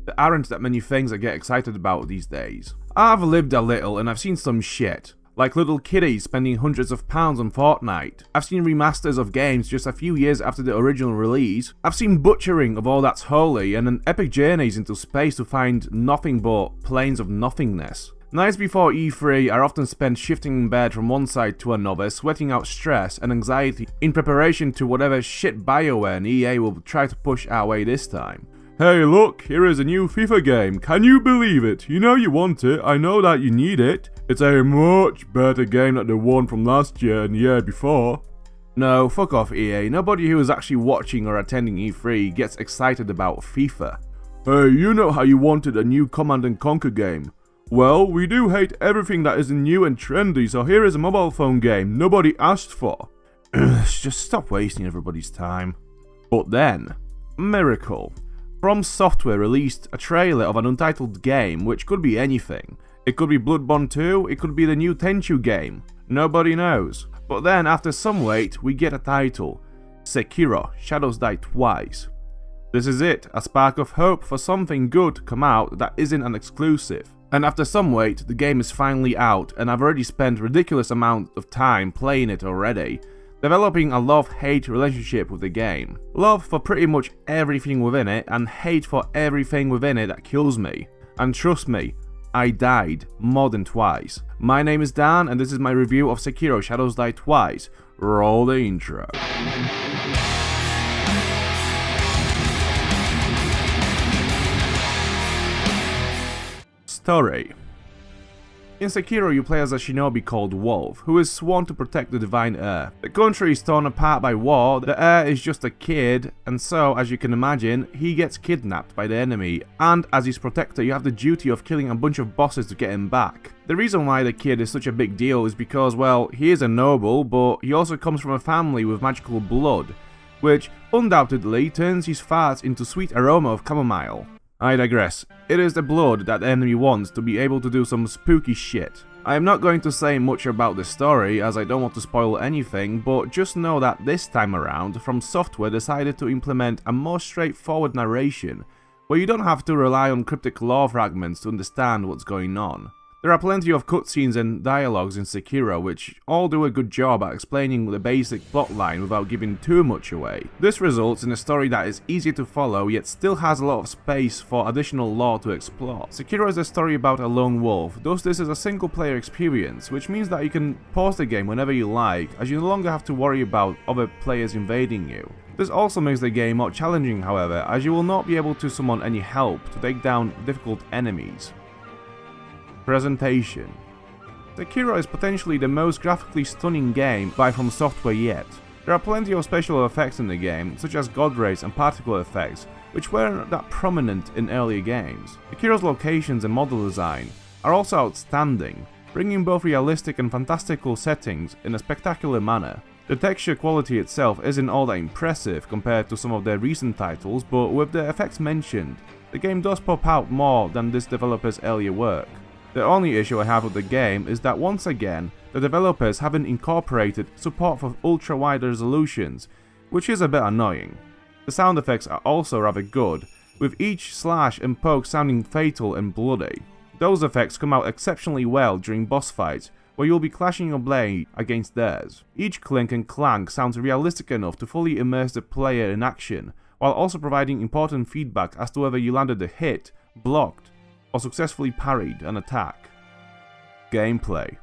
There aren't that many things I get excited about these days. I've lived a little and I've seen some shit. Like little kiddies spending hundreds of pounds on Fortnite. I've seen remasters of games just a few years after the original release. I've seen butchering of all that's holy and an epic journeys into space to find nothing but planes of nothingness. Nights before E3 are often spent shifting in bed from one side to another, sweating out stress and anxiety in preparation to whatever shit BioWare and EA will try to push our way this time. Hey look, here is a new FIFA game, can you believe it? You know you want it, I know that you need it. It's a much better game than the one from last year and the year before. No, fuck off EA, nobody who is actually watching or attending E3 gets excited about FIFA. Hey, you know how you wanted a new Command & Conquer game. Well, we do hate everything that isn't new and trendy, so here is a mobile phone game nobody asked for. Just stop wasting everybody's time. But then, miracle. FromSoftware released a trailer of an untitled game, which could be anything. It could be Bloodborne 2, it could be the new Tenchu game. Nobody knows. But then, after some wait, we get a title. Sekiro, Shadows Die Twice. This is it, a spark of hope for something good to come out that isn't an exclusive. And after some wait, the game is finally out, and I've already spent ridiculous amount of time playing it already. Developing a love-hate relationship with the game. Love for pretty much everything within it, and hate for everything within it that kills me. And trust me, I died more than twice. My name is Dan, and this is my review of Sekiro Shadows Die Twice. Roll the intro. Story. In Sekiro, you play as a shinobi called Wolf, who is sworn to protect the divine heir. The country is torn apart by war, the heir is just a kid, and so, as you can imagine, he gets kidnapped by the enemy, and as his protector you have the duty of killing a bunch of bosses to get him back. The reason why the kid is such a big deal is because, well, he is a noble, but he also comes from a family with magical blood, which undoubtedly turns his farts into sweet aroma of chamomile. I digress. It is the blood that the enemy wants to be able to do some spooky shit. I am not going to say much about the story as I don't want to spoil anything, but just know that this time around, FromSoftware decided to implement a more straightforward narration, where you don't have to rely on cryptic lore fragments to understand what's going on. There are plenty of cutscenes and dialogues in Sekiro which all do a good job at explaining the basic plotline without giving too much away. This results in a story that is easy to follow yet still has a lot of space for additional lore to explore. Sekiro is a story about a lone wolf, thus this is a single player experience, which means that you can pause the game whenever you like, as you no longer have to worry about other players invading you. This also makes the game more challenging however, as you will not be able to summon any help to take down difficult enemies. Presentation. Sekiro is potentially the most graphically stunning game by FromSoftware yet. There are plenty of special effects in the game, such as god rays and particle effects, which weren't that prominent in earlier games. Sekiro's locations and model design are also outstanding, bringing both realistic and fantastical settings in a spectacular manner. The texture quality itself isn't all that impressive compared to some of their recent titles, but with the effects mentioned, the game does pop out more than this developer's earlier work. The only issue I have with the game is that once again, the developers haven't incorporated support for ultra-wide resolutions, which is a bit annoying. The sound effects are also rather good, with each slash and poke sounding fatal and bloody. Those effects come out exceptionally well during boss fights, where you'll be clashing your blade against theirs. Each clink and clank sounds realistic enough to fully immerse the player in action, while also providing important feedback as to whether you landed a hit, blocked, or successfully parried an attack. Gameplay.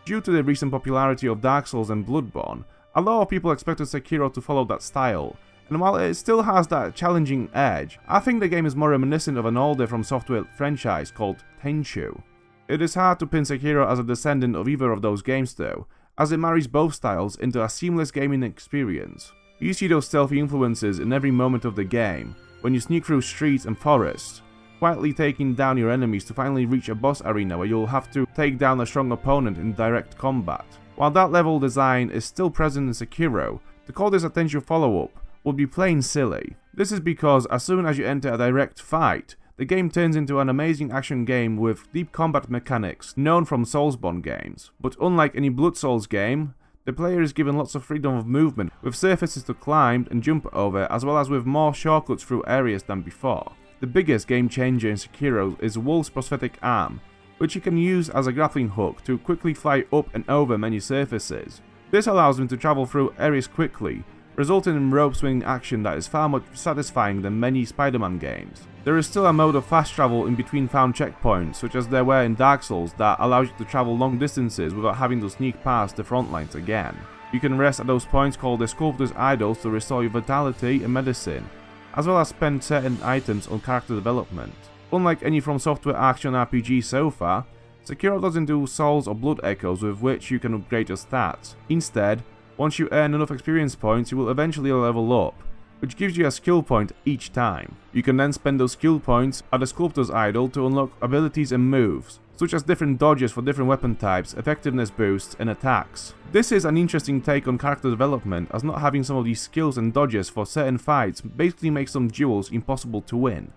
Due to the recent popularity of Dark Souls and Bloodborne, a lot of people expected Sekiro to follow that style, and while it still has that challenging edge, I think the game is more reminiscent of an older FromSoftware franchise called Tenchu. It is hard to pin Sekiro as a descendant of either of those games though, as it marries both styles into a seamless gaming experience. You see those stealthy influences in every moment of the game, when you sneak through streets and forests, quietly taking down your enemies to finally reach a boss arena where you'll have to take down a strong opponent in direct combat. While that level design is still present in Sekiro, to call this a Tenchu follow-up would be plain silly. This is because as soon as you enter a direct fight, the game turns into an amazing action game with deep combat mechanics known from Soulsborne games. But unlike any Blood Souls game, the player is given lots of freedom of movement, with surfaces to climb and jump over, as well as with more shortcuts through areas than before. the biggest game changer in Sekiro is Wolf's prosthetic arm, which you can use as a grappling hook to quickly fly up and over many surfaces. This allows him to travel through areas quickly, resulting in rope swinging action that is far more satisfying than many Spider-Man games. There is still a mode of fast travel in between found checkpoints, such as there were in Dark Souls, that allows you to travel long distances without having to sneak past the front lines again. You can rest at those points called the Sculptor's Idols to restore your vitality and medicine, as well as spend certain items on character development. Unlike any FromSoftware action RPG so far, Sekiro doesn't do souls or blood echoes with which you can upgrade your stats. Instead, once you earn enough experience points, you will eventually level up, which gives you a skill point each time. You can then spend those skill points at the Sculptor's Idol to unlock abilities and moves, such as different dodges for different weapon types, effectiveness boosts, and attacks. This is an interesting take on character development, as not having some of these skills and dodges for certain fights basically makes some duels impossible to win.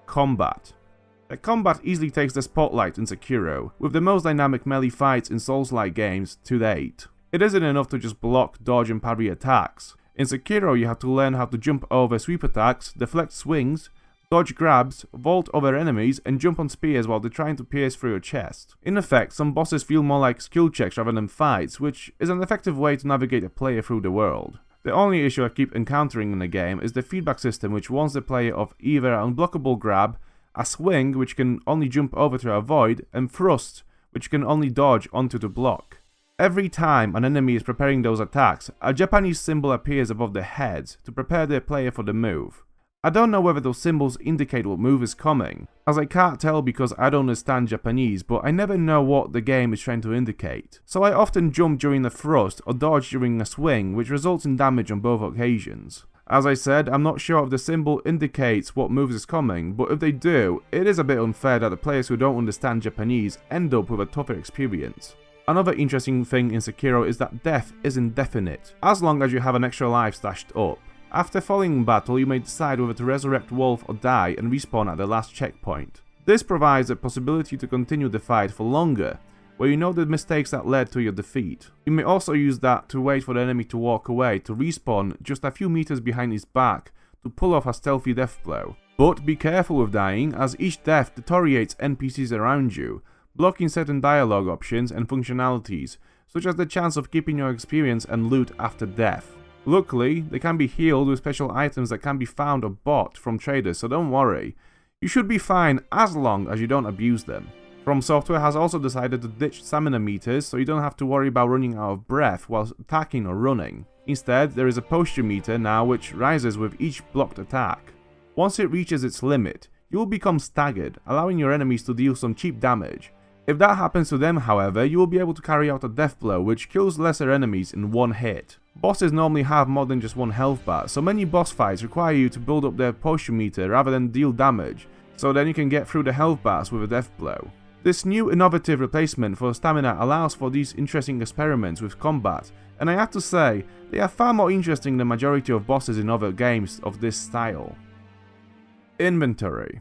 Combat. The combat easily takes the spotlight in Sekiro, with the most dynamic melee fights in Souls-like games to date. It isn't enough to just block, dodge, and parry attacks. In Sekiro, you have to learn how to jump over sweep attacks, deflect swings, dodge grabs, vault over enemies, and jump on spears while they're trying to pierce through your chest. In effect, some bosses feel more like skill checks rather than fights, which is an effective way to navigate a player through the world. The only issue I keep encountering in the game is the feedback system, which warns the player of either an unblockable grab, a swing which can only jump over to avoid, and thrust which can only dodge onto to block. Every time an enemy is preparing those attacks, a Japanese symbol appears above their heads to prepare their player for the move. I don't know whether those symbols indicate what move is coming, as I can't tell because I don't understand Japanese, but I never know what the game is trying to indicate. So I often jump during a thrust or dodge during a swing, which results in damage on both occasions. As I said, I'm not sure if the symbol indicates what moves is coming, but if they do, it is a bit unfair that the players who don't understand Japanese end up with a tougher experience. Another interesting thing in Sekiro is that death is indefinite, as long as you have an extra life stashed up. After falling in battle, you may decide whether to resurrect Wolf or die and respawn at the last checkpoint. This provides a possibility to continue the fight for longer, where you know the mistakes that led to your defeat. You may also use that to wait for the enemy to walk away to respawn just a few meters behind his back to pull off a stealthy death blow. But be careful with dying, as each death deteriorates NPCs around you, blocking certain dialogue options and functionalities, such as the chance of keeping your experience and loot after death. Luckily, they can be healed with special items that can be found or bought from traders, so don't worry. You should be fine as long as you don't abuse them. FromSoftware has also decided to ditch stamina meters, so you don't have to worry about running out of breath while attacking or running. Instead, there is a posture meter now which rises with each blocked attack. Once it reaches its limit, you will become staggered, allowing your enemies to deal some cheap damage. If that happens to them, however, you will be able to carry out a death blow which kills lesser enemies in one hit. Bosses normally have more than just one health bar, so many boss fights require you to build up their posture meter rather than deal damage, so then you can get through the health bars with a death blow. This new innovative replacement for stamina allows for these interesting experiments with combat, and I have to say, they are far more interesting than the majority of bosses in other games of this style. Inventory.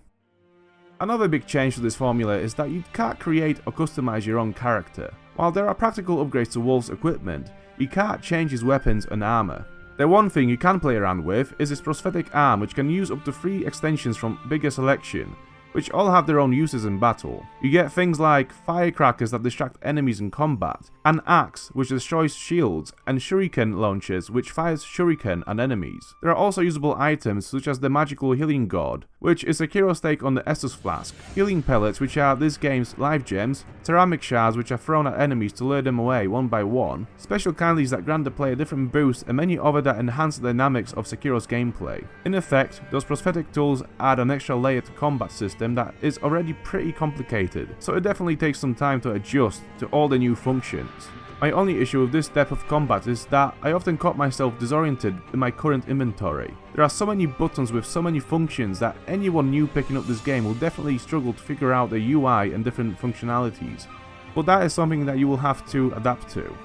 Another big change to this formula is that you can't create or customize your own character. While there are practical upgrades to Wolf's equipment, you can't change his weapons and armor. The one thing you can play around with is his prosthetic arm, which can use up to 3 extensions from bigger selection, which all have their own uses in battle. You get things like firecrackers that distract enemies in combat, an axe which destroys shields, and shuriken launchers which fires shuriken at enemies. There are also usable items such as the magical healing gourd, which is Sekiro's take on the Estus flask, healing pellets which are this game's life gems, ceramic shards which are thrown at enemies to lure them away one by one, special candies that grant the player different boosts, and many other that enhance the dynamics of Sekiro's gameplay. In effect, those prosthetic tools add an extra layer to combat system that is already pretty complicated, so it definitely takes some time to adjust to all the new functions. My only issue with this depth of combat is that I often caught myself disoriented in my current inventory. There are so many buttons with so many functions that anyone new picking up this game will definitely struggle to figure out the UI and different functionalities, but that is something that you will have to adapt to.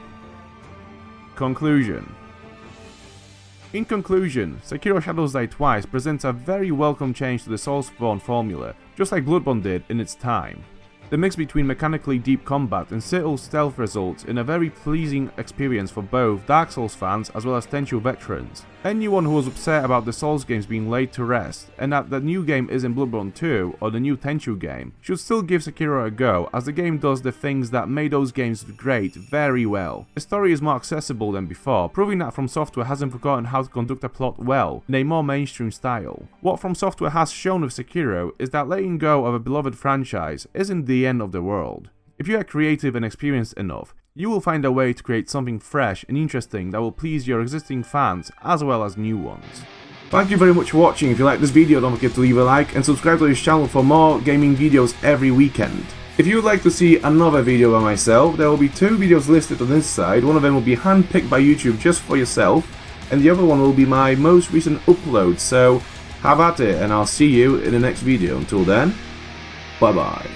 Conclusion. In conclusion, Sekiro Shadows Die Twice presents a very welcome change to the Soulsborne formula, just like Bloodborne did in its time. The mix between mechanically deep combat and subtle stealth results in a very pleasing experience for both Dark Souls fans as well as Tenchu veterans. Anyone who was upset about the Souls games being laid to rest and that the new game isn't Bloodborne 2 or the new Tenchu game should still give Sekiro a go, as the game does the things that made those games great very well. The story is more accessible than before, proving that FromSoftware hasn't forgotten how to conduct a plot well in a more mainstream style. What FromSoftware has shown with Sekiro is that letting go of a beloved franchise isn't the end of the world. If you are creative and experienced enough, you will find a way to create something fresh and interesting that will please your existing fans as well as new ones. Thank you very much for watching. If you like this video, don't forget to leave a like and subscribe to this channel for more gaming videos every weekend. If you would like to see another video by myself, there will be 2 videos listed on this side. One of them will be handpicked by YouTube just for yourself, and the other one will be my most recent upload. So have at it, and I'll see you in the next video. Until then, bye bye.